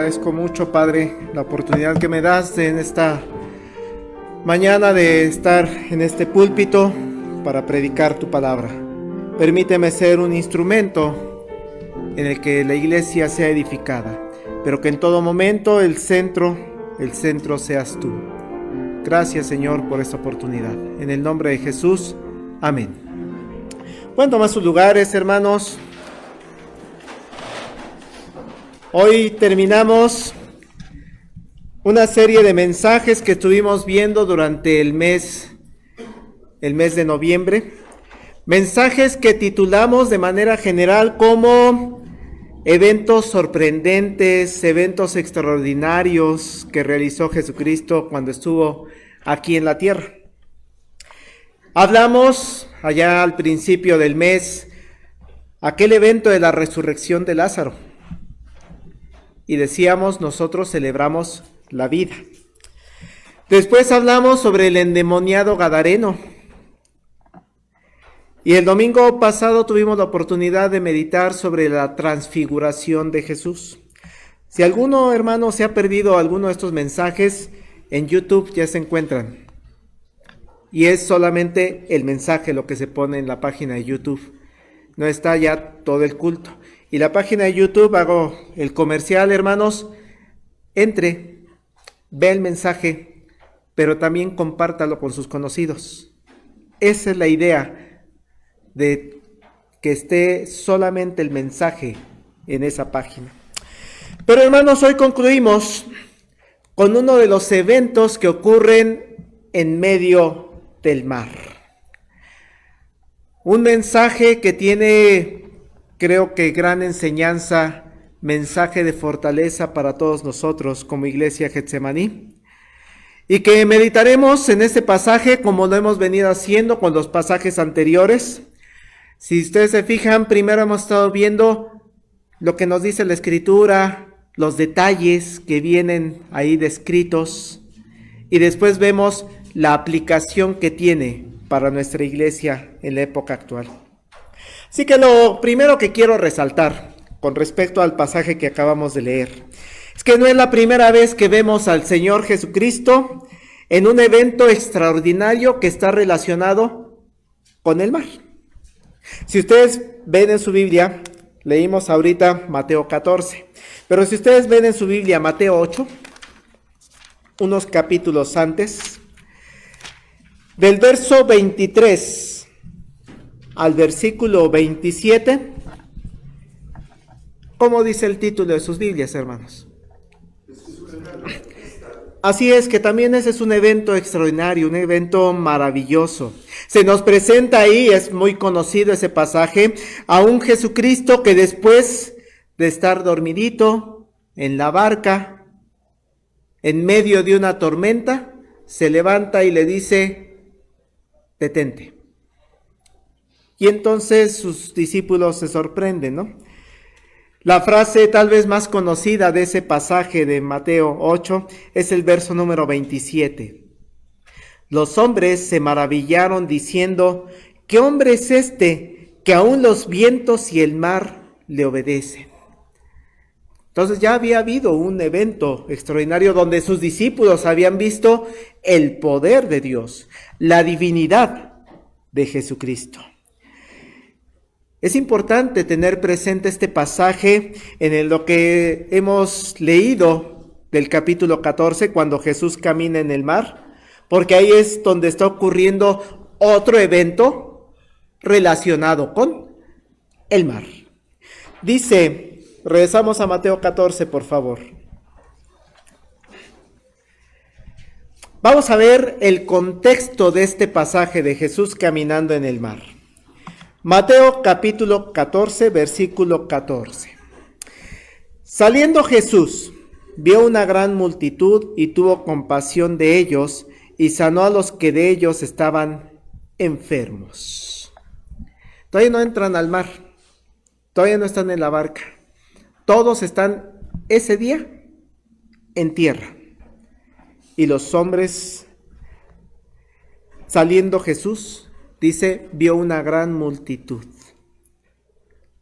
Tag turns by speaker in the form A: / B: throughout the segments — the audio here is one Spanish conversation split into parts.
A: agradezco mucho, Padre, la oportunidad que me das en esta mañana de estar en este púlpito para predicar tu palabra. Permíteme ser un instrumento en el que la iglesia sea edificada, pero que en todo momento el centro seas tú. Gracias, Señor, por esta oportunidad. En el nombre de Jesús, amén. Pueden tomar sus lugares, hermanos. Hoy terminamos una serie de mensajes que estuvimos viendo durante el mes de noviembre. Mensajes que titulamos de manera general como eventos sorprendentes, eventos extraordinarios que realizó Jesucristo cuando estuvo aquí en la tierra. Hablamos allá al principio del mes aquel evento de la resurrección de Lázaro. Y decíamos, nosotros celebramos la vida. Después hablamos sobre el endemoniado gadareno. Y el domingo pasado tuvimos la oportunidad de meditar sobre la transfiguración de Jesús. Si alguno, hermano, se ha perdido alguno de estos mensajes, en YouTube ya se encuentran. Y es solamente el mensaje lo que se pone en la página de YouTube. No está ya todo el culto. Y la página de YouTube, hago el comercial, hermanos, entre, ve el mensaje, pero también compártalo con sus conocidos. Esa es la idea de que esté solamente el mensaje en esa página. Pero, hermanos, hoy concluimos con uno de los eventos que ocurren en medio del mar. Un mensaje que tiene, creo que gran enseñanza, mensaje de fortaleza para todos nosotros como Iglesia Getsemaní, y que meditaremos en este pasaje como lo hemos venido haciendo con los pasajes anteriores. Si ustedes se fijan, primero hemos estado viendo lo que nos dice la Escritura, los detalles que vienen ahí descritos, y después vemos la aplicación que tiene para nuestra iglesia en la época actual. Así que lo primero que quiero resaltar con respecto al pasaje que acabamos de leer es que no es la primera vez que vemos al Señor Jesucristo en un evento extraordinario que está relacionado con el mar. Si ustedes ven en su Biblia, leímos ahorita Mateo 14, pero si ustedes ven en su Biblia Mateo 8, unos capítulos antes, del verso 23 al versículo 27, ¿cómo dice el título de sus Biblias, hermanos? Así es, que también ese es un evento extraordinario, un evento maravilloso. Se nos presenta ahí, es muy conocido ese pasaje, a un Jesucristo que después de estar dormidito en la barca, en medio de una tormenta, se levanta y le dice: detente. Y entonces sus discípulos se sorprenden, ¿no? La frase tal vez más conocida de ese pasaje de Mateo 8 es el verso número 27. Los hombres se maravillaron diciendo: ¿qué hombre es este que aún los vientos y el mar le obedecen? Entonces ya había habido un evento extraordinario donde sus discípulos habían visto el poder de Dios, la divinidad de Jesucristo. Es importante tener presente este pasaje en lo que hemos leído del capítulo 14, cuando Jesús camina en el mar, porque ahí es donde está ocurriendo otro evento relacionado con el mar. Dice, regresamos a Mateo 14, por favor. Vamos a ver el contexto de este pasaje de Jesús caminando en el mar. Mateo capítulo 14, versículo 14. Saliendo Jesús, vio una gran multitud y tuvo compasión de ellos y sanó a los que de ellos estaban enfermos. Todavía no entran al mar, todavía no están en la barca. Todos están ese día en tierra. Y los hombres, saliendo Jesús, dice, vio una gran multitud.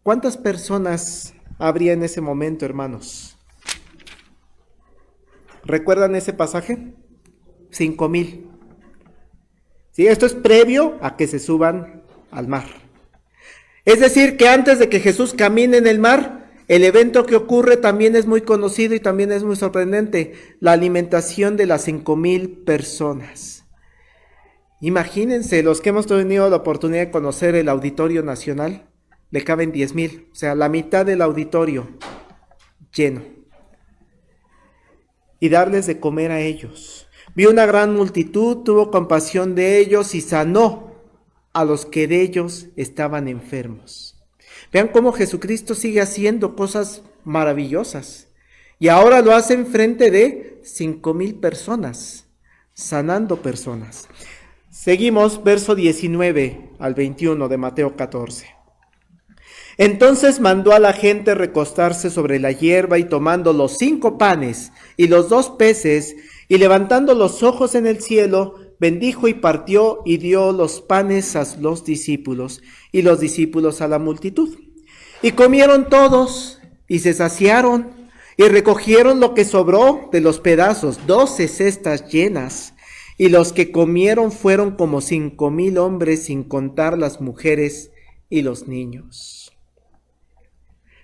A: ¿Cuántas personas habría en ese momento, hermanos? ¿Recuerdan ese pasaje? 5,000. ¿Sí? Esto es previo a que se suban al mar. Es decir, que antes de que Jesús camine en el mar, el evento que ocurre también es muy conocido y también es muy sorprendente: la alimentación de las 5,000 personas. Imagínense, los que hemos tenido la oportunidad de conocer el Auditorio Nacional, le caben 10,000, o sea, la mitad del auditorio lleno. Y darles de comer a ellos. Vio una gran multitud, tuvo compasión de ellos y sanó a los que de ellos estaban enfermos. Vean cómo Jesucristo sigue haciendo cosas maravillosas. Y ahora lo hace en frente de 5,000 personas, sanando personas. Seguimos, verso 19 al 21 de Mateo 14. Entonces mandó a la gente recostarse sobre la hierba, y tomando los 5 panes y los 2 peces, y levantando los ojos en el cielo, bendijo y partió y dio los panes a los discípulos, y los discípulos a la multitud. Y comieron todos y se saciaron, y recogieron lo que sobró de los pedazos, 12 cestas llenas. Y los que comieron fueron como 5,000 hombres, sin contar las mujeres y los niños.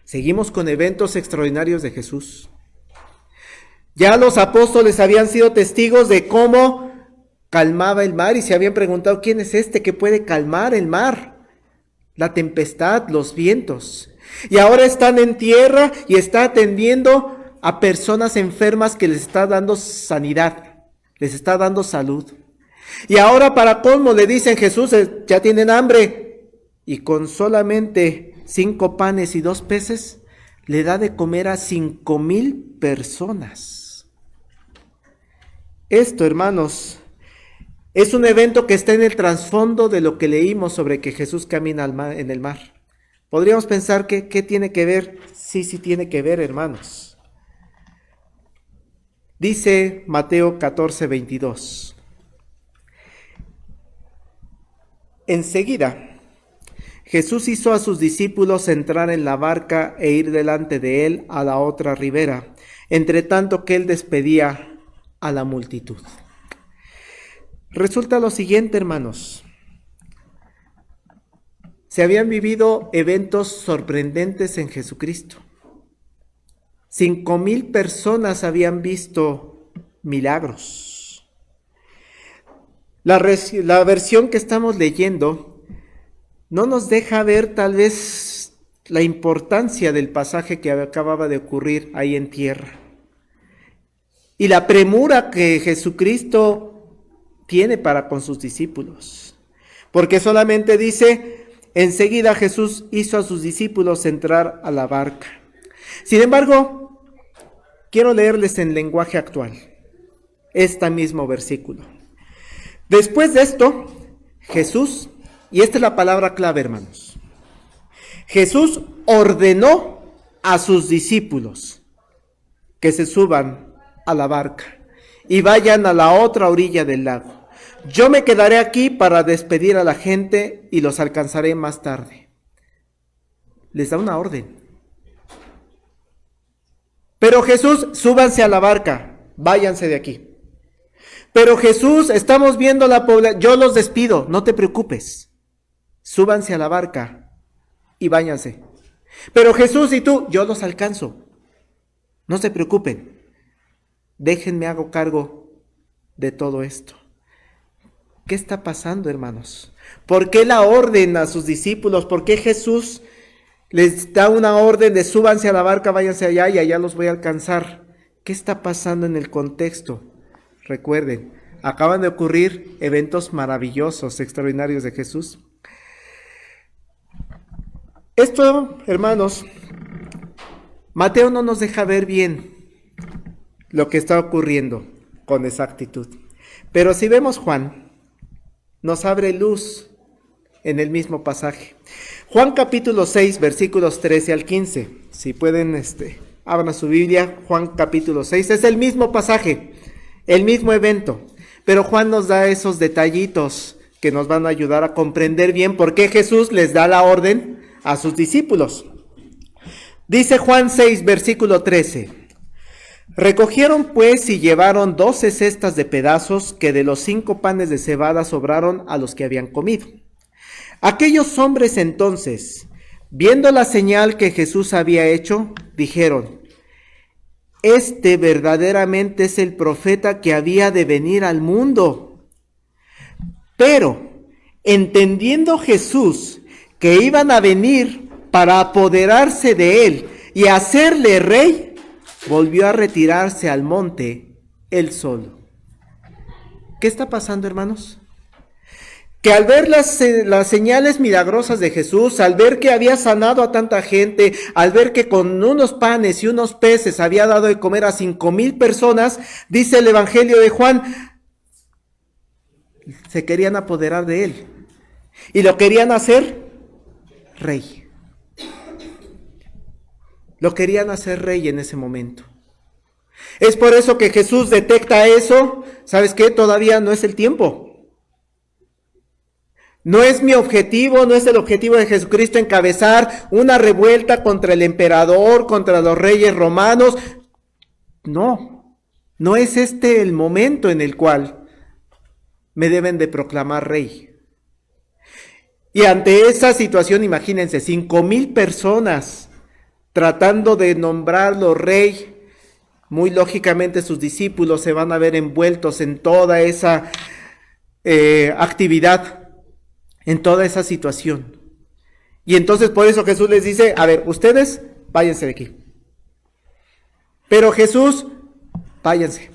A: Seguimos con eventos extraordinarios de Jesús. Ya los apóstoles habían sido testigos de cómo calmaba el mar y se habían preguntado: ¿quién es este que puede calmar el mar, la tempestad, los vientos? Y ahora están en tierra y está atendiendo a personas enfermas, que les está dando sanidad, les está dando salud. Y ahora, para colmo, le dicen: Jesús, ya tienen hambre. Y con solamente 5 panes y 2 peces, le da de comer a 5,000 personas. Esto, hermanos, es un evento que está en el trasfondo de lo que leímos sobre que Jesús camina en el mar. Podríamos pensar que ¿qué tiene que ver? Sí tiene que ver, hermanos. Dice Mateo 14, 22. Enseguida, Jesús hizo a sus discípulos entrar en la barca e ir delante de él a la otra ribera, entre tanto que él despedía a la multitud. Resulta lo siguiente, hermanos. Se habían vivido eventos sorprendentes en Jesucristo. 5,000 personas habían visto milagros. La versión que estamos leyendo no nos deja ver tal vez la importancia del pasaje que acababa de ocurrir ahí en tierra. Y la premura que Jesucristo tiene para con sus discípulos. Porque solamente dice: enseguida Jesús hizo a sus discípulos entrar a la barca. Sin embargo, quiero leerles en lenguaje actual este mismo versículo. Después de esto, Jesús, y esta es la palabra clave, hermanos, Jesús ordenó a sus discípulos que se suban a la barca y vayan a la otra orilla del lago. Yo me quedaré aquí para despedir a la gente y los alcanzaré más tarde. Les da una orden. Pero Jesús, súbanse a la barca, váyanse de aquí. Pero Jesús, estamos viendo la población, yo los despido, no te preocupes. Súbanse a la barca y váyanse. Pero Jesús y tú, yo los alcanzo. No se preocupen. Déjenme, hago cargo de todo esto. ¿Qué está pasando, hermanos? ¿Por qué la orden a sus discípulos? ¿Por qué Jesús les da una orden de súbanse a la barca, váyanse allá y allá los voy a alcanzar? ¿Qué está pasando en el contexto? Recuerden, acaban de ocurrir eventos maravillosos, extraordinarios de Jesús. Esto, hermanos, Mateo no nos deja ver bien lo que está ocurriendo con exactitud. Pero si vemos Juan, nos abre luz en el mismo pasaje. Juan capítulo 6, versículos 13 al 15. Si pueden, abran su Biblia. Juan capítulo 6, es el mismo pasaje, el mismo evento. Pero Juan nos da esos detallitos que nos van a ayudar a comprender bien por qué Jesús les da la orden a sus discípulos. Dice Juan 6, versículo 13. Recogieron pues y llevaron 12 cestas de pedazos que de los 5 panes de cebada sobraron a los que habían comido. Aquellos hombres entonces, viendo la señal que Jesús había hecho, dijeron: este verdaderamente es el profeta que había de venir al mundo. Pero, entendiendo Jesús que iban a venir para apoderarse de él y hacerle rey, volvió a retirarse al monte él solo. ¿Qué está pasando, hermanos? Que al ver las señales milagrosas de Jesús, al ver que había sanado a tanta gente, al ver que con unos panes y unos peces había dado de comer a 5,000 personas, dice el Evangelio de Juan, se querían apoderar de él y lo querían hacer rey. Lo querían hacer rey en ese momento. Es por eso que Jesús detecta eso. ¿Sabes qué? Todavía no es el tiempo. No es mi objetivo, no es el objetivo de Jesucristo encabezar una revuelta contra el emperador, contra los reyes romanos. No, no es este el momento en el cual me deben de proclamar rey. Y ante esa situación, imagínense, 5,000 personas tratando de nombrarlo rey. Muy lógicamente sus discípulos se van a ver envueltos en toda esa actividad, en toda esa situación. Y entonces por eso Jesús les dice: a ver, ustedes váyanse de aquí. Pero Jesús, váyanse.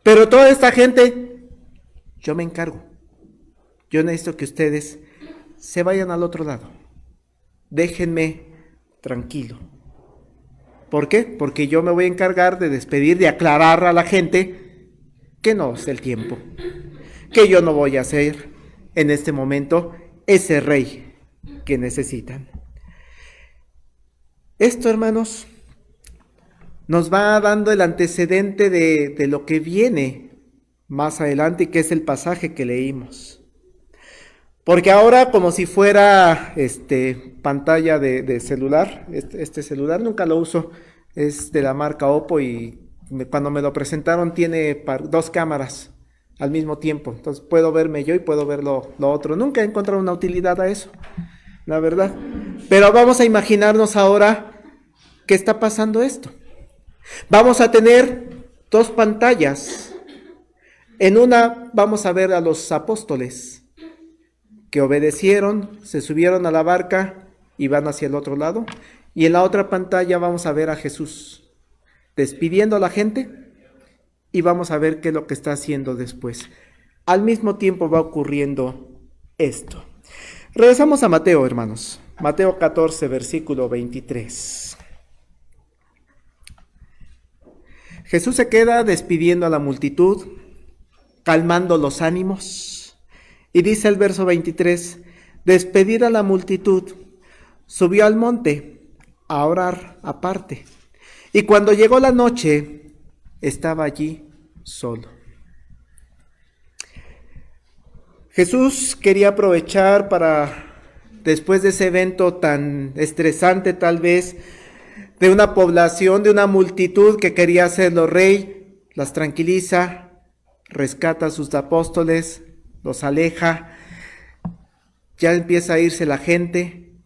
A: Pero toda esta gente, yo me encargo. Yo necesito que ustedes se vayan al otro lado. Déjenme tranquilo. ¿Por qué? Porque yo me voy a encargar de despedir, de aclarar a la gente que no es el tiempo, que yo no voy a ser en este momento ese rey que necesitan. Esto, hermanos, nos va dando el antecedente de lo que viene más adelante, que es el pasaje que leímos. Porque ahora, como si fuera pantalla de celular, este celular nunca lo uso, es de la marca Oppo y cuando me lo presentaron tiene 2 cámaras al mismo tiempo. Entonces puedo verme yo y puedo ver lo otro. Nunca he encontrado una utilidad a eso, la verdad. Pero vamos a imaginarnos ahora que está pasando esto. Vamos a tener 2 pantallas. En una vamos a ver a los apóstoles que obedecieron, se subieron a la barca y van hacia el otro lado. Y en la otra pantalla vamos a ver a Jesús despidiendo a la gente y vamos a ver qué es lo que está haciendo después. Al mismo tiempo va ocurriendo esto. Regresamos a Mateo, hermanos. Mateo 14, versículo 23. Jesús se queda despidiendo a la multitud, calmando los ánimos. Y dice el verso 23, despedida la multitud, subió al monte a orar aparte. Y cuando llegó la noche, estaba allí solo. Jesús quería aprovechar para, después de ese evento tan estresante tal vez, de una población, de una multitud que quería hacerlo rey, las tranquiliza, rescata a sus apóstoles, los aleja, ya empieza a irse la gente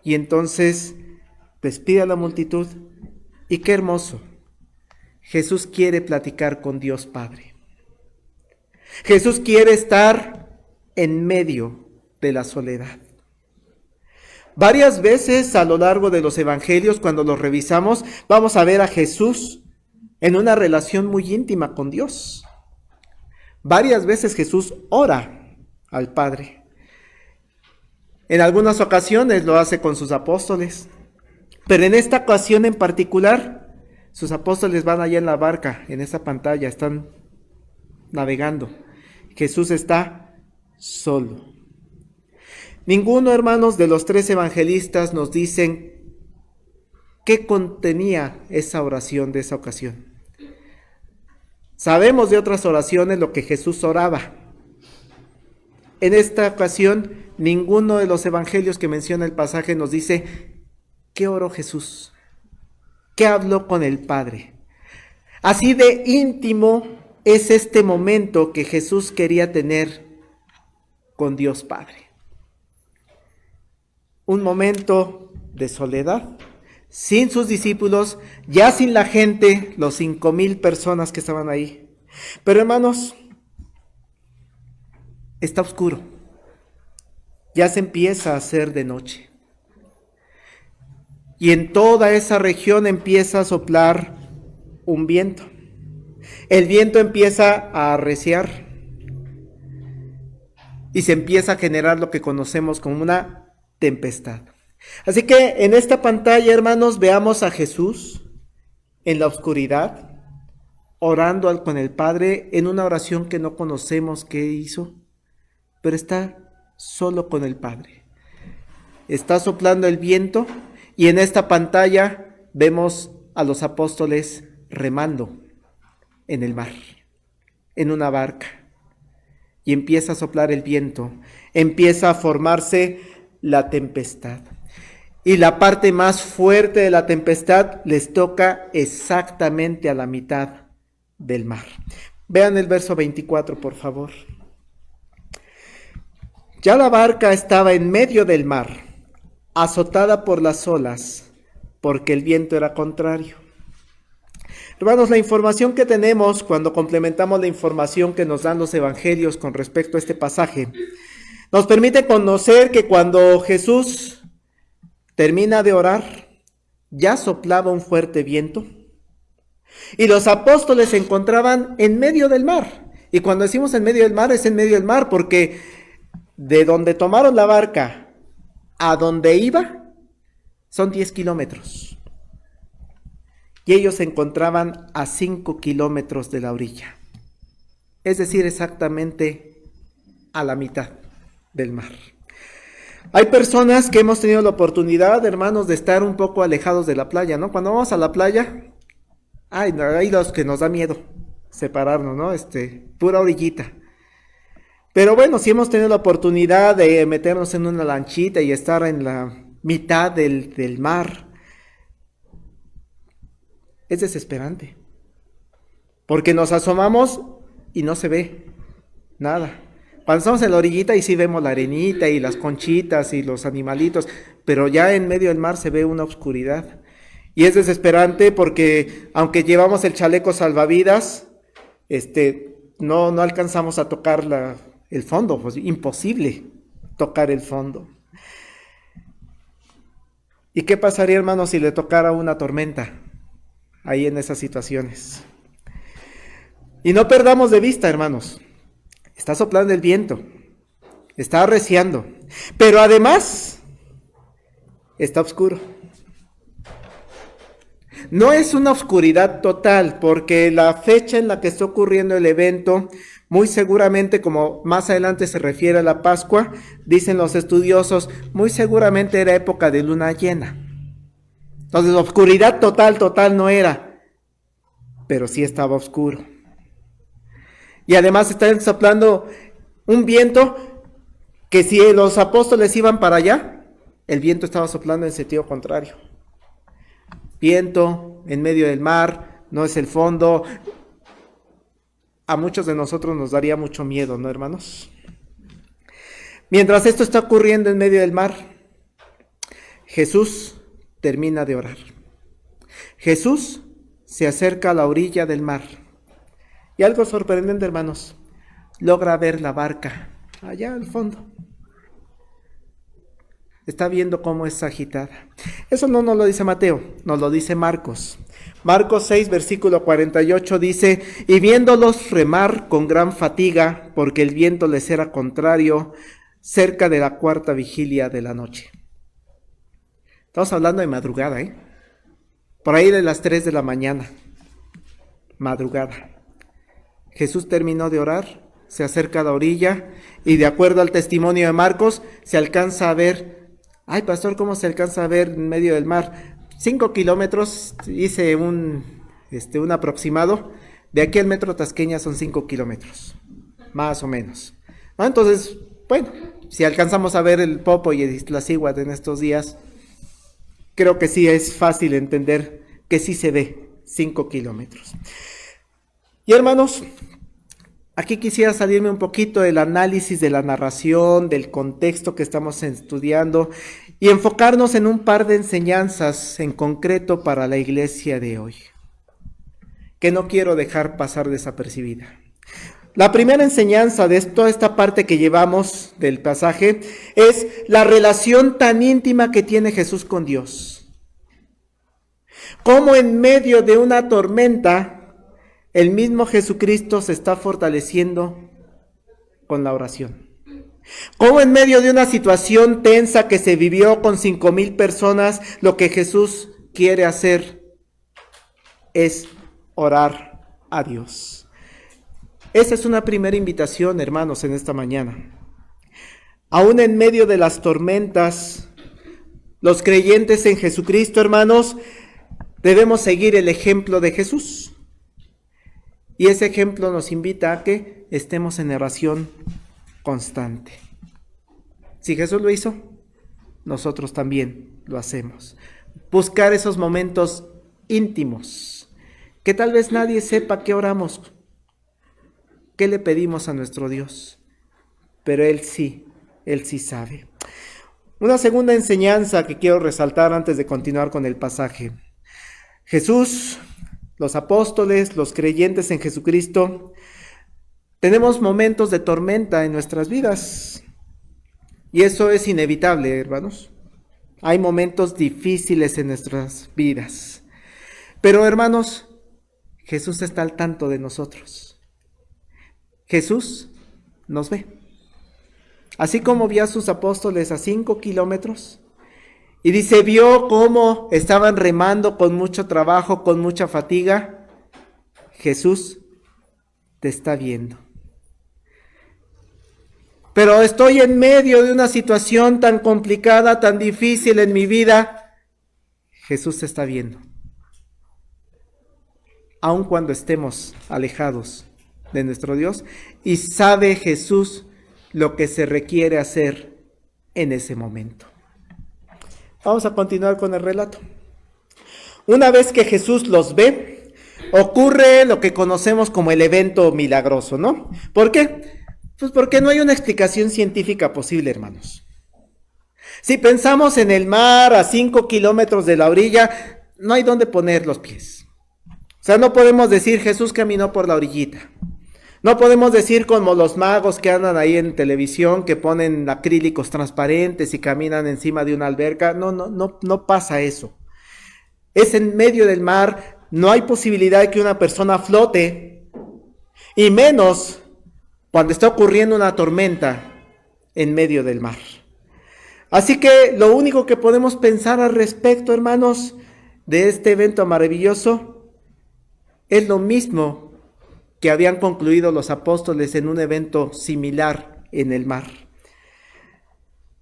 A: y entonces despide a la multitud y qué hermoso, Jesús quiere platicar con Dios Padre. Jesús quiere estar en medio de la soledad. Varias veces a lo largo de los evangelios, cuando los revisamos, vamos a ver a Jesús en una relación muy íntima con Dios. Varias veces Jesús ora al Padre. En algunas ocasiones lo hace con sus apóstoles, pero en esta ocasión en particular, sus apóstoles van allá en la barca, en esa pantalla, están navegando. Jesús está solo. Ninguno, hermanos, de los 3 evangelistas nos dicen qué contenía esa oración de esa ocasión. Sabemos de otras oraciones lo que Jesús oraba. En esta ocasión, ninguno de los evangelios que menciona el pasaje nos dice qué oró Jesús. ¿Qué habló con el Padre? Así de íntimo es este momento que Jesús quería tener con Dios Padre. Un momento de soledad, sin sus discípulos, ya sin la gente, los 5,000 personas que estaban ahí. Pero hermanos, está oscuro. Ya se empieza a hacer de noche. Y en toda esa región empieza a soplar un viento. El viento empieza a arreciar y se empieza a generar lo que conocemos como una tempestad. Así que en esta pantalla, hermanos, veamos a Jesús en la oscuridad, orando con el Padre en una oración que no conocemos qué hizo, pero está solo con el Padre. Está soplando el viento y en esta pantalla vemos a los apóstoles remando en el mar, en una barca, y empieza a soplar el viento, empieza a formarse la tempestad. Y la parte más fuerte de la tempestad les toca exactamente a la mitad del mar. Vean el verso 24, por favor. Ya la barca estaba en medio del mar, azotada por las olas, porque el viento era contrario. Hermanos, la información que tenemos cuando complementamos la información que nos dan los evangelios con respecto a este pasaje, nos permite conocer que cuando Jesús termina de orar, ya soplaba un fuerte viento y los apóstoles se encontraban en medio del mar. Y cuando decimos en medio del mar, es en medio del mar porque de donde tomaron la barca a donde iba son 10 kilómetros. Y ellos se encontraban a 5 kilómetros de la orilla. Es decir, exactamente a la mitad del mar. Hay personas que hemos tenido la oportunidad, hermanos, de estar un poco alejados de la playa, ¿no? Cuando vamos a la playa, hay los que nos da miedo separarnos, ¿no? Pura orillita. Pero bueno, si hemos tenido la oportunidad de meternos en una lanchita y estar en la mitad del mar, es desesperante. Porque nos asomamos y no se ve nada. Cuando estamos en la orillita y sí vemos la arenita y las conchitas y los animalitos, pero ya en medio del mar se ve una oscuridad. Y es desesperante porque aunque llevamos el chaleco salvavidas, no alcanzamos a tocar el fondo, pues imposible tocar el fondo. ¿Y qué pasaría, hermano, si le tocara una tormenta ahí en esas situaciones? Y no perdamos de vista, hermanos, está soplando el viento, está arreciando, pero además está oscuro. No es una oscuridad total, porque la fecha en la que está ocurriendo el evento, muy seguramente, como más adelante se refiere a la Pascua, dicen los estudiosos, muy seguramente era época de luna llena. Entonces, oscuridad total no era, pero sí estaba oscuro. Y además está soplando un viento que si los apóstoles iban para allá, el viento estaba soplando en sentido contrario. Viento en medio del mar, no es el fondo. A muchos de nosotros nos daría mucho miedo, ¿no, hermanos? Mientras esto está ocurriendo en medio del mar, Jesús termina de orar. Jesús se acerca a la orilla del mar. Y algo sorprendente, hermanos, logra ver la barca allá al fondo. Está viendo cómo es agitada. Eso no nos lo dice Mateo, nos lo dice Marcos. Marcos 6, versículo 48 dice, y viéndolos remar con gran fatiga, porque el viento les era contrario, cerca de la 4ª vigilia de la noche. Estamos hablando de madrugada, por ahí de las 3 de la mañana, madrugada. Jesús terminó de orar, se acerca a la orilla, y de acuerdo al testimonio de Marcos, se alcanza a ver. Ay, pastor, ¿cómo se alcanza a ver en medio del mar? 5 kilómetros, hice un aproximado. De aquí al metro Tasqueña son 5 kilómetros, más o menos. ¿No? Entonces, bueno, si alcanzamos a ver el Popo y el Iztaccíhuatl en estos días, creo que sí es fácil entender que sí se ve, 5 kilómetros. Y hermanos, aquí quisiera salirme un poquito del análisis de la narración, del contexto que estamos estudiando y enfocarnos en un par de enseñanzas en concreto para la iglesia de hoy, que no quiero dejar pasar desapercibida. La primera enseñanza de toda esta parte que llevamos del pasaje es la relación tan íntima que tiene Jesús con Dios. Cómo en medio de una tormenta, el mismo Jesucristo se está fortaleciendo con la oración. Cómo en medio de una situación tensa que se vivió con 5,000 personas, lo que Jesús quiere hacer es orar a Dios. Esa es una primera invitación, hermanos, en esta mañana. Aún en medio de las tormentas, los creyentes en Jesucristo, hermanos, debemos seguir el ejemplo de Jesús. Y ese ejemplo nos invita a que estemos en oración constante. Si Jesús lo hizo, nosotros también lo hacemos. Buscar esos momentos íntimos, que tal vez nadie sepa qué oramos, qué le pedimos a nuestro Dios, pero Él sí sabe. Una segunda enseñanza que quiero resaltar antes de continuar con el pasaje. Jesús, los apóstoles, los creyentes en Jesucristo, tenemos momentos de tormenta en nuestras vidas. Y eso es inevitable, hermanos. Hay momentos difíciles en nuestras vidas. Pero, hermanos, Jesús está al tanto de nosotros. Jesús nos ve. Así como vio a sus apóstoles a 5 kilómetros, y dice, vio cómo estaban remando con mucho trabajo, con mucha fatiga. Jesús te está viendo. Pero estoy en medio de una situación tan complicada, tan difícil en mi vida. Jesús te está viendo. Aun cuando estemos alejados de nuestro Dios, y sabe Jesús lo que se requiere hacer en ese momento. Vamos a continuar con el relato. Una vez que Jesús los ve, ocurre lo que conocemos como el evento milagroso, ¿no? ¿Por qué? Pues porque no hay una explicación científica posible, hermanos. Si pensamos en el mar a 5 kilómetros de la orilla, no hay dónde poner los pies. O sea, no podemos decir Jesús caminó por la orillita. No podemos decir como los magos que andan ahí en televisión, que ponen acrílicos transparentes y caminan encima de una alberca. No pasa eso. Es en medio del mar, no hay posibilidad de que una persona flote, y menos cuando está ocurriendo una tormenta en medio del mar. Así que lo único que podemos pensar al respecto, hermanos, de este evento maravilloso, es lo mismo que habían concluido los apóstoles en un evento similar en el mar.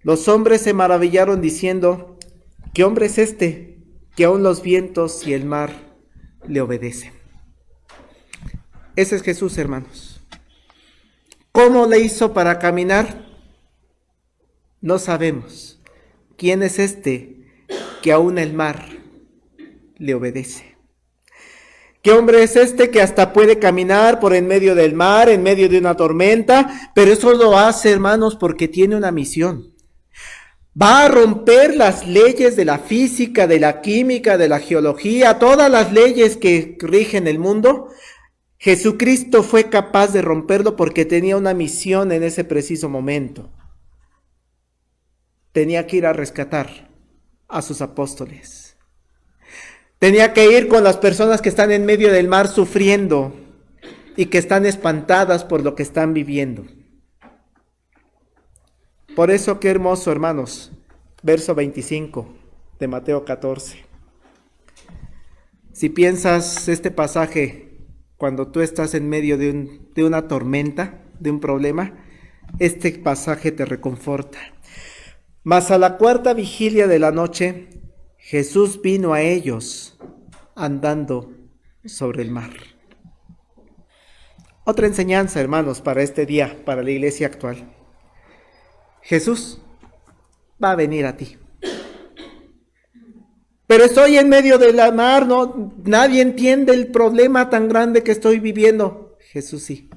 A: Los hombres se maravillaron diciendo, ¿qué hombre es este que aún los vientos y el mar le obedecen? Ese es Jesús, hermanos. ¿Cómo le hizo para caminar? No sabemos. ¿Quién es este que aún el mar le obedece? ¿Qué hombre es este que hasta puede caminar por en medio del mar, en medio de una tormenta? Pero eso lo hace, hermanos, porque tiene una misión. Va a romper las leyes de la física, de la química, de la geología, todas las leyes que rigen el mundo. Jesucristo fue capaz de romperlo porque tenía una misión en ese preciso momento. Tenía que ir a rescatar a sus apóstoles. Tenía que ir con las personas que están en medio del mar sufriendo y que están espantadas por lo que están viviendo. Por eso, qué hermoso, hermanos, verso 25 de Mateo 14. Si piensas este pasaje cuando tú estás en medio de una tormenta, de un problema, este pasaje te reconforta. Mas a la 4ª vigilia de la noche, Jesús vino a ellos andando sobre el mar. Otra enseñanza, hermanos, para este día, para la iglesia actual. Jesús va a venir a ti. pero estoy en medio de la mar, no, nadie entiende el problema tan grande que estoy viviendo. Jesús sí.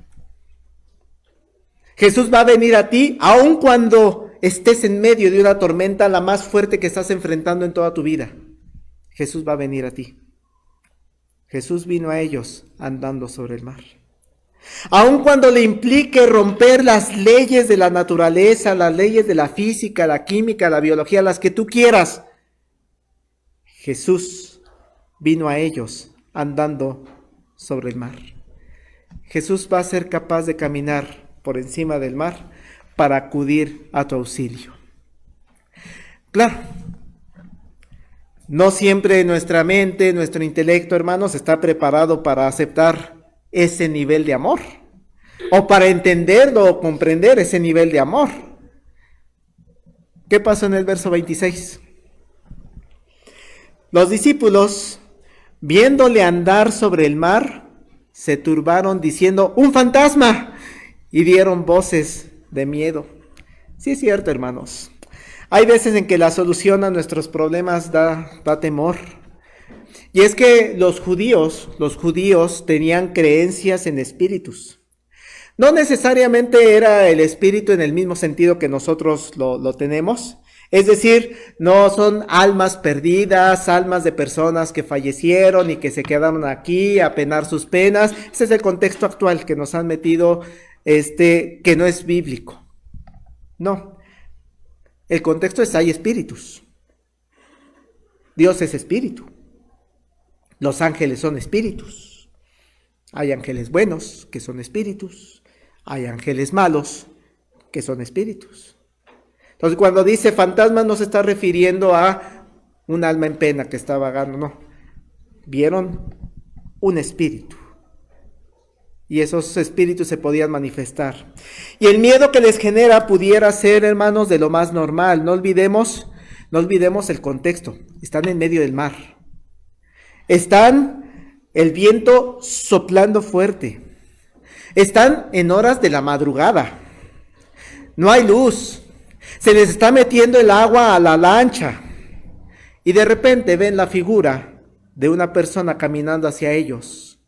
A: Jesús va a venir a ti, aun cuando estés en medio de una tormenta, la más fuerte que estás enfrentando en toda tu vida. Jesús va a venir a ti. Jesús vino a ellos andando sobre el mar. Aun cuando le implique romper las leyes de la naturaleza, las leyes de la física, la química, la biología, las que tú quieras, Jesús vino a ellos andando sobre el mar. Jesús va a ser capaz de caminar por encima del mar para acudir a tu auxilio. Claro, no siempre nuestra mente, nuestro intelecto, hermanos, está preparado para aceptar ese nivel de amor, o para entenderlo o comprender ese nivel de amor. ¿Qué pasó en el verso 26? Los discípulos, viéndole andar sobre el mar, se turbaron diciendo, ¡un fantasma! Y dieron voces de miedo. Sí es cierto, hermanos. Hay veces en que la solución a nuestros problemas da temor. Y es que los judíos tenían creencias en espíritus. No necesariamente era el espíritu en el mismo sentido que nosotros lo tenemos. Es decir, no son almas perdidas, almas de personas que fallecieron y que se quedaron aquí a penar sus penas. Ese es el contexto actual que nos han metido, que no es bíblico. No. El contexto es: hay espíritus. Dios es espíritu. Los ángeles son espíritus. Hay ángeles buenos que son espíritus. Hay ángeles malos que son espíritus. Entonces, cuando dice fantasma, no se está refiriendo a un alma en pena que está vagando, no. Vieron un espíritu. Y esos espíritus se podían manifestar. Y el miedo que les genera pudiera ser, hermanos, de lo más normal. No olvidemos el contexto. Están en medio del mar. Están el viento soplando fuerte. Están en horas de la madrugada. No hay luz. Se les está metiendo el agua a la lancha. Y de repente ven la figura de una persona caminando hacia ellos.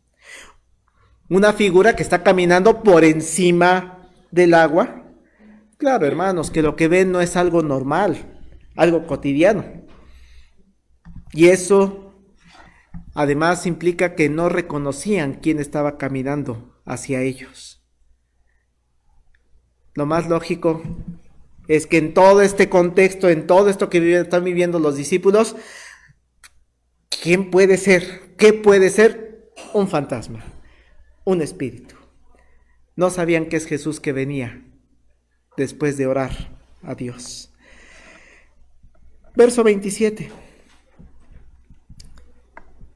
A: Una figura que está caminando por encima del agua. Claro, hermanos, que lo que ven no es algo normal, algo cotidiano. Y eso además implica que no reconocían quién estaba caminando hacia ellos. Lo más lógico es que en todo este contexto, en todo esto que están viviendo los discípulos, ¿quién puede ser? ¿Qué puede ser? Un fantasma, un espíritu. No sabían que es Jesús que venía después de orar a Dios. Verso 27.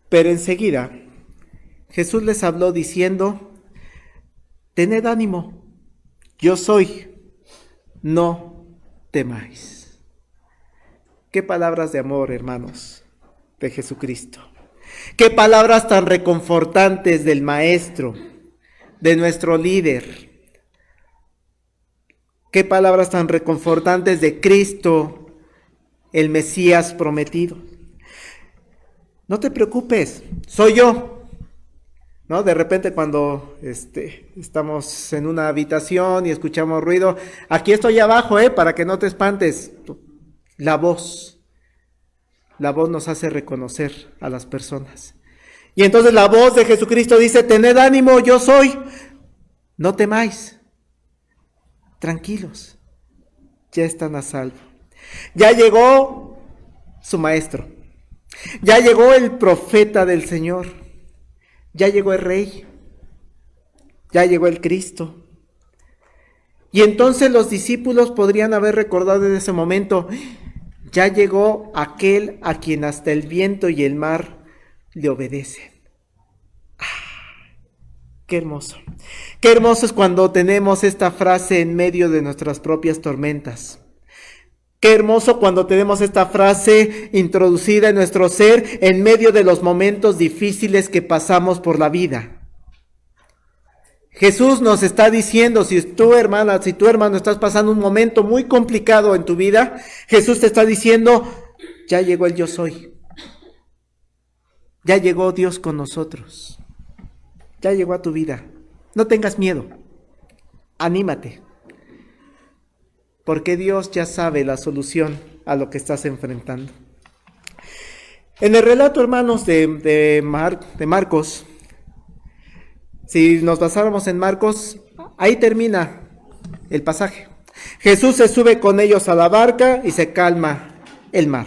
A: Pero enseguida Jesús les habló diciendo: tened ánimo, yo soy, no temáis. Qué palabras de amor, hermanos, de Jesucristo. Qué palabras tan reconfortantes del Maestro, de nuestro líder. Qué palabras tan reconfortantes de Cristo, el Mesías prometido. No te preocupes, soy yo. ¿No? De repente cuando estamos en una habitación y escuchamos ruido, aquí estoy abajo, para que no te espantes. La voz nos hace reconocer a las personas. Y entonces la voz de Jesucristo dice: tened ánimo, yo soy, no temáis. Tranquilos, ya están a salvo. Ya llegó su maestro. Ya llegó el profeta del Señor. Ya llegó el Rey. Ya llegó el Cristo. Y entonces los discípulos podrían haber recordado en ese momento: ya llegó aquel a quien hasta el viento y el mar le obedecen. Qué hermoso. Qué hermoso es cuando tenemos esta frase en medio de nuestras propias tormentas. Qué hermoso cuando tenemos esta frase introducida en nuestro ser en medio de los momentos difíciles que pasamos por la vida. Jesús nos está diciendo: si tú, hermana, si tú, hermano, estás pasando un momento muy complicado en tu vida, Jesús te está diciendo: ya llegó el yo soy. Ya llegó Dios con nosotros. Ya llegó a tu vida. No tengas miedo. Anímate. Porque Dios ya sabe la solución a lo que estás enfrentando. En el relato, hermanos, de Marcos, si nos basáramos en Marcos, ahí termina el pasaje. Jesús se sube con ellos a la barca y se calma el mar.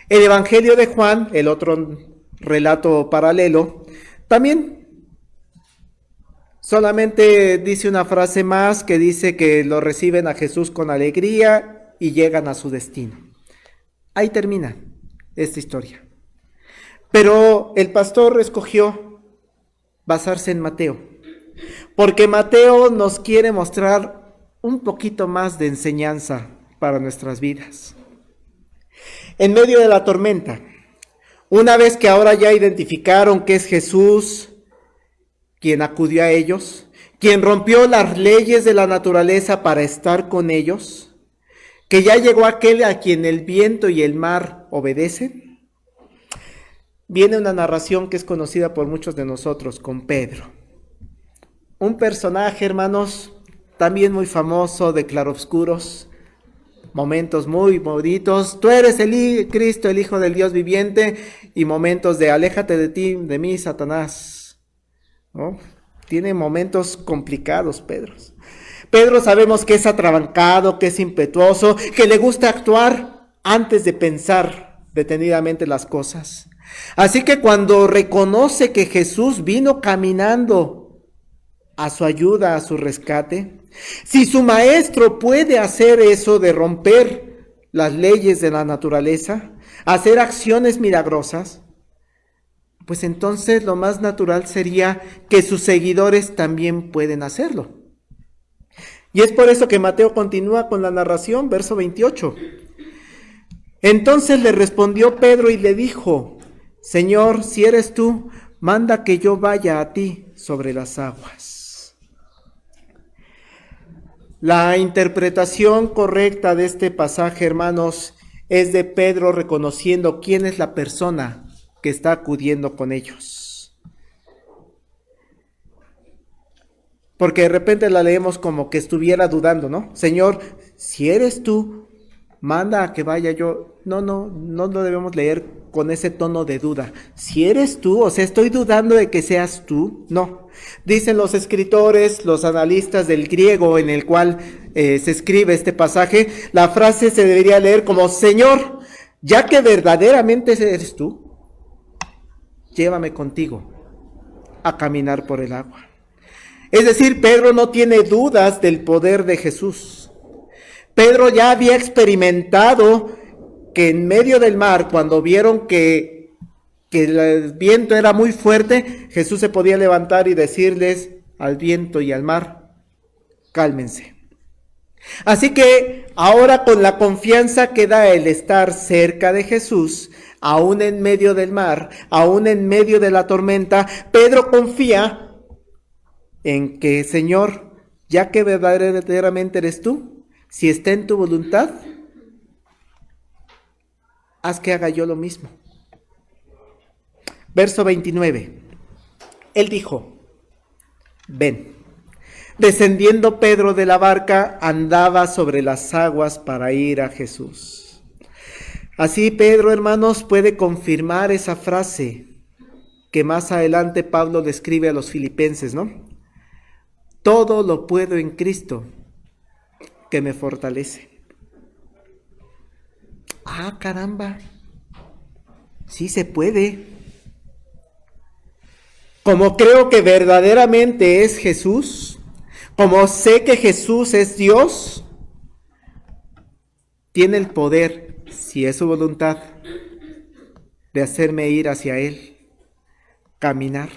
A: El Evangelio de Juan, el otro relato paralelo, también solamente dice una frase más que dice que lo reciben a Jesús con alegría y llegan a su destino. Ahí termina esta historia. Pero el pastor escogió basarse en Mateo, porque Mateo nos quiere mostrar un poquito más de enseñanza para nuestras vidas. En medio de la tormenta, una vez que ahora ya identificaron que es Jesús quien acudió a ellos, quien rompió las leyes de la naturaleza para estar con ellos, que ya llegó aquel a quien el viento y el mar obedecen, viene una narración que es conocida por muchos de nosotros con Pedro. Un personaje, hermanos, también muy famoso de claroscuros, momentos muy bonitos, tú eres el Cristo, el Hijo del Dios viviente, y momentos de aléjate de ti, de mí, Satanás, ¿no? Tiene momentos complicados, Pedro. Pedro sabemos que es atrabancado, que es impetuoso, que le gusta actuar antes de pensar detenidamente las cosas. Así que cuando reconoce que Jesús vino caminando a su ayuda, a su rescate, si su maestro puede hacer eso de romper las leyes de la naturaleza, hacer acciones milagrosas, pues entonces lo más natural sería que sus seguidores también pueden hacerlo. Y es por eso que Mateo continúa con la narración, verso 28. Entonces le respondió Pedro y le dijo: Señor, si eres tú, manda que yo vaya a ti sobre las aguas. La interpretación correcta de este pasaje, hermanos, es de Pedro reconociendo quién es la persona que está acudiendo con ellos. Porque de repente la leemos como que estuviera dudando, ¿no? Señor, si eres tú, manda a que vaya yo. No lo debemos leer con ese tono de duda. Si eres tú, o sea, estoy dudando de que seas tú. No. Dicen los escritores, los analistas del griego en el cual se escribe este pasaje, la frase se debería leer como: Señor, ya que verdaderamente eres tú, llévame contigo a caminar por el agua. Es decir, Pedro no tiene dudas del poder de Jesús. Pedro ya había experimentado que en medio del mar, cuando vieron que el viento era muy fuerte, Jesús se podía levantar y decirles al viento y al mar: cálmense. Así que ahora, con la confianza que da el estar cerca de Jesús, aún en medio del mar, aún en medio de la tormenta, Pedro confía en que: Señor, ya que verdaderamente eres tú, si está en tu voluntad, haz que haga yo lo mismo. Verso 29. Él dijo: ven. Descendiendo Pedro de la barca, andaba sobre las aguas para ir a Jesús. Así Pedro, hermanos, puede confirmar esa frase que más adelante Pablo le escribe a los filipenses, ¿no? Todo lo puedo en Cristo que me fortalece. Ah, caramba. Sí se puede. Como creo que verdaderamente es Jesús, como sé que Jesús es Dios, tiene el poder, si es su voluntad, de hacerme ir hacia Él, caminar.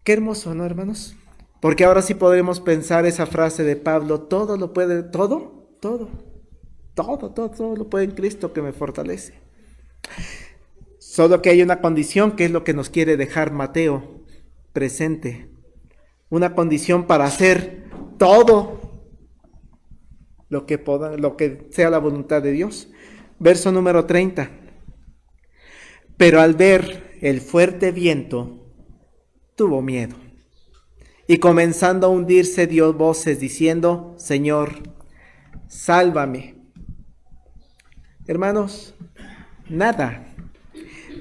A: Qué hermoso, ¿no, hermanos? Porque ahora sí podemos pensar esa frase de Pablo: todo lo puede, todo lo puede en Cristo que me fortalece. Solo que hay una condición, que es lo que nos quiere dejar Mateo presente. Una condición para hacer todo lo que sea la voluntad de Dios. Verso número 30. pero al ver el fuerte viento, tuvo miedo. Y comenzando a hundirse, dio voces diciendo: Señor, sálvame. Hermanos, nada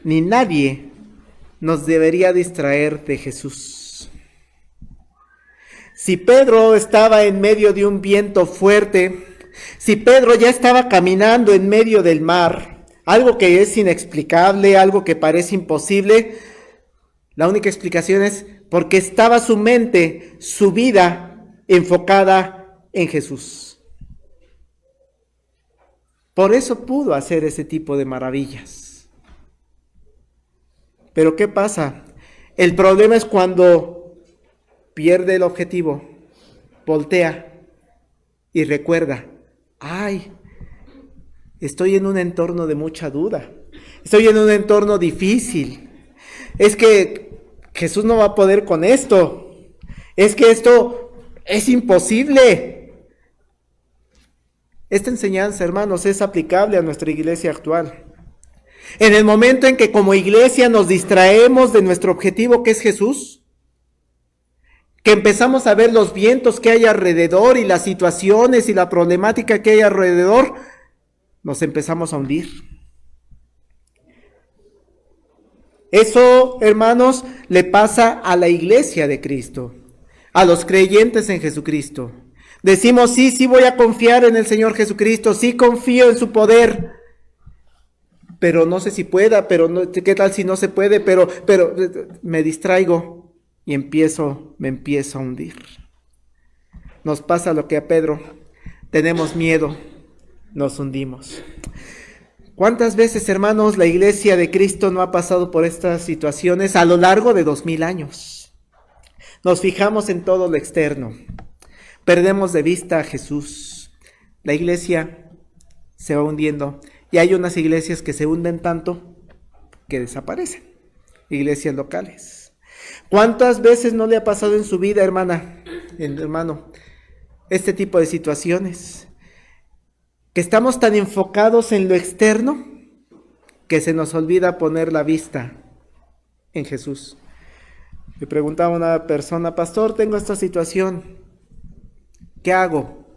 A: ni nadie nos debería distraer de Jesús. Si Pedro estaba en medio de un viento fuerte, si Pedro ya estaba caminando en medio del mar, algo que es inexplicable, algo que parece imposible, la única explicación es porque estaba su mente, su vida enfocada en Jesús. Por eso pudo hacer ese tipo de maravillas. Pero ¿qué pasa? El problema es cuando pierde el objetivo, voltea y recuerda: ay, estoy en un entorno de mucha duda, estoy en un entorno difícil, es que Jesús no va a poder con esto, es que esto es imposible. Esta enseñanza, hermanos, es aplicable a nuestra iglesia actual. En el momento en que como iglesia nos distraemos de nuestro objetivo, que es Jesús, que empezamos a ver los vientos que hay alrededor y las situaciones y la problemática que hay alrededor, nos empezamos a hundir. Eso, hermanos, le pasa a la iglesia de Cristo, a los creyentes en Jesucristo. Decimos: sí voy a confiar en el Señor Jesucristo, sí confío en su poder, pero no sé si pueda, pero no, ¿qué tal si no se puede? Pero me distraigo y me empiezo a hundir. Nos pasa lo que a Pedro: tenemos miedo, nos hundimos. ¿Cuántas veces, hermanos, la iglesia de Cristo no ha pasado por estas situaciones a lo largo de 2000 años? Nos fijamos en todo lo externo, perdemos de vista a Jesús. La iglesia se va hundiendo y hay unas iglesias que se hunden tanto que desaparecen, iglesias locales. ¿Cuántas veces no le ha pasado en su vida, hermano, este tipo de situaciones? Que estamos tan enfocados en lo externo que se nos olvida poner la vista en Jesús. Me preguntaba una persona: pastor, tengo esta situación, ¿qué hago?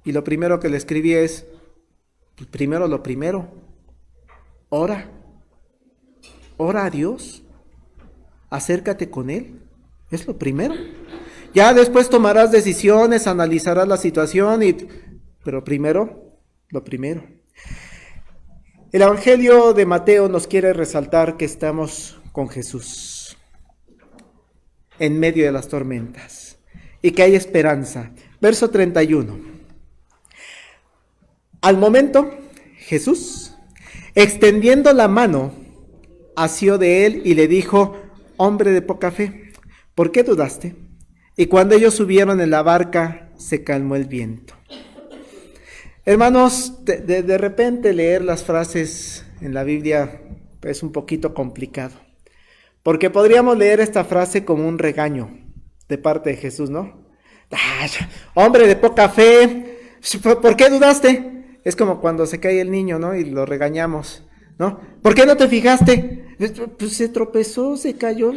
A: Y lo primero que le escribí es: primero lo primero, ora a Dios, acércate con Él, es lo primero. Ya después tomarás decisiones, analizarás la situación, pero primero, lo primero. El Evangelio de Mateo nos quiere resaltar que estamos con Jesús en medio de las tormentas y que hay esperanza. Verso 31. Al momento, Jesús, extendiendo la mano, asió de él y le dijo: hombre de poca fe, ¿por qué dudaste? Y cuando ellos subieron en la barca, se calmó el viento. Hermanos, de repente leer las frases en la Biblia es un poquito complicado, porque podríamos leer esta frase como un regaño de parte de Jesús, ¿no? ¡Ay, hombre de poca fe! ¿Por qué dudaste? Es como cuando se cae el niño, ¿no? Y lo regañamos, ¿no? ¿Por qué no te fijaste? Pues se tropezó, se cayó,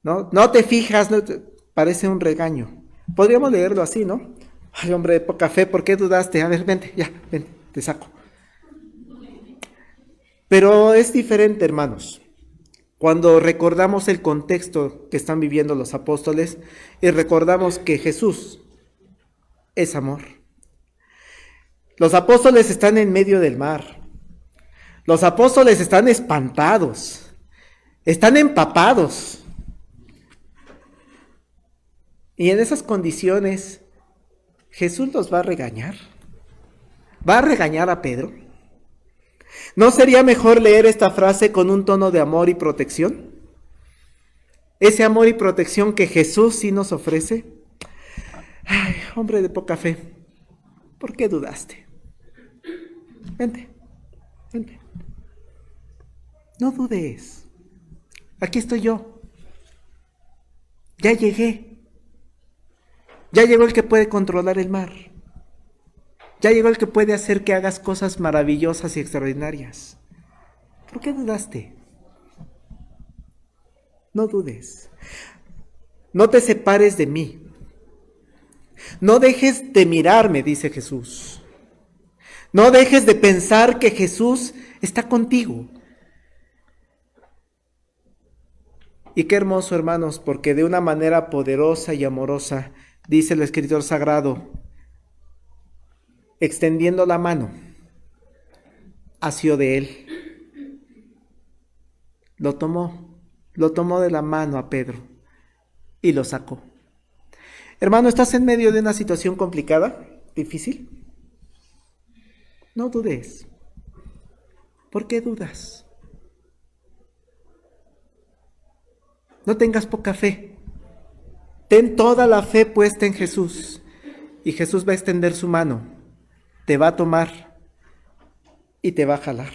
A: ¿no? No te fijas, no parece un regaño. Podríamos leerlo así, ¿no? Ay, hombre de poca fe, ¿por qué dudaste? A ver, vente, te saco. Pero es diferente, hermanos, cuando recordamos el contexto que están viviendo los apóstoles y recordamos que Jesús es amor. Los apóstoles están en medio del mar. Los apóstoles están espantados, están empapados. Y en esas condiciones, ¿Jesús los va a regañar? ¿Va a regañar a Pedro? ¿No sería mejor leer esta frase con un tono de amor y protección? Ese amor y protección que Jesús sí nos ofrece. Ay, hombre de poca fe, ¿por qué dudaste? Vente. No dudes. Aquí estoy yo. Ya llegué. Ya llegó el que puede controlar el mar. Ya llegó el que puede hacer que hagas cosas maravillosas y extraordinarias. ¿Por qué dudaste? No dudes. No te separes de mí. No dejes de mirarme, dice Jesús. No dejes de pensar que Jesús está contigo. Y qué hermoso, hermanos, porque de una manera poderosa y amorosa, dice el escritor sagrado, extendiendo la mano, asió de él. Lo tomó de la mano a Pedro y lo sacó. Hermano, ¿estás en medio de una situación complicada, difícil? No dudes. ¿Por qué dudas? No tengas poca fe. Ten toda la fe puesta en Jesús. Y Jesús va a extender su mano, te va a tomar y te va a jalar.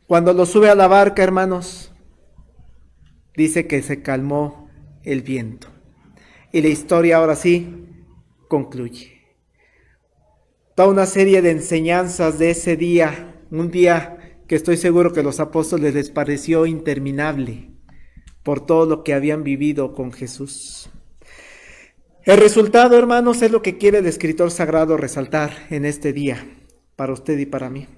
A: Cuando lo sube a la barca, hermanos, dice que se calmó el viento. Y la historia ahora sí concluye. Toda una serie de enseñanzas de ese día, un día que estoy seguro que a los apóstoles les pareció interminable por todo lo que habían vivido con Jesús. El resultado, hermanos, es lo que quiere el escritor sagrado resaltar en este día, para usted y para mí.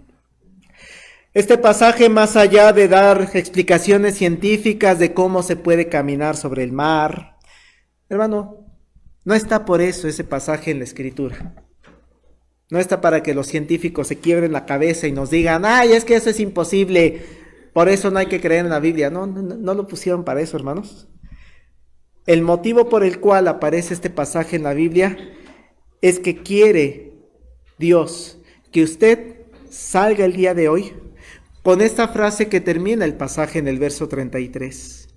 A: Este pasaje, más allá de dar explicaciones científicas de cómo se puede caminar sobre el mar, hermano, no está por eso ese pasaje en la Escritura. No está para que los científicos se quiebren la cabeza y nos digan, ¡ay, es que eso es imposible! Por eso no hay que creer en la Biblia. No lo pusieron para eso, hermanos. El motivo por el cual aparece este pasaje en la Biblia es que quiere Dios que usted salga el día de hoy con esta frase que termina el pasaje en el verso 33.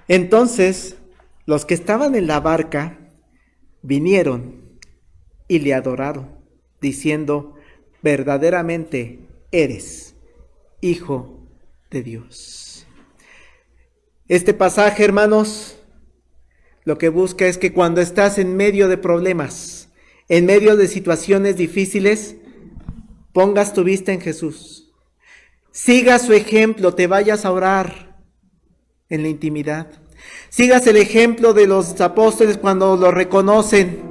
A: Entonces, los que estaban en la barca vinieron y le adoraron, diciendo, verdaderamente eres Hijo de Dios. Este pasaje, hermanos, lo que busca es que cuando estás en medio de problemas, en medio de situaciones difíciles, pongas tu vista en Jesús. Sigas su ejemplo, te vayas a orar en la intimidad. Sigas el ejemplo de los apóstoles cuando lo reconocen.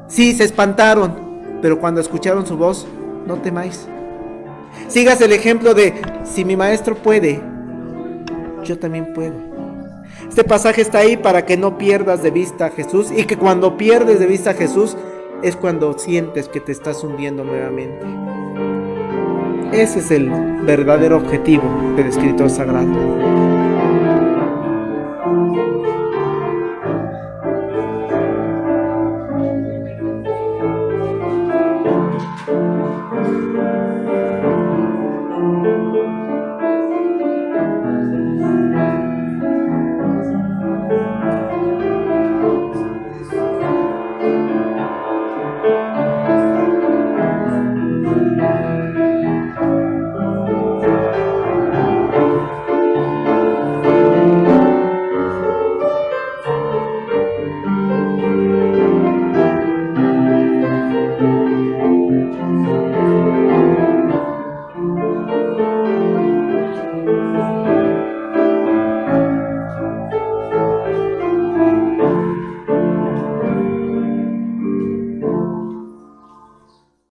A: Sí, se espantaron, pero cuando escucharon su voz, no temáis. Sigas el ejemplo de, si mi maestro puede, yo también puedo. Este pasaje está ahí para que no pierdas de vista a Jesús, y que cuando pierdes de vista a Jesús es cuando sientes que te estás hundiendo nuevamente. Ese es el verdadero objetivo del escritor sagrado.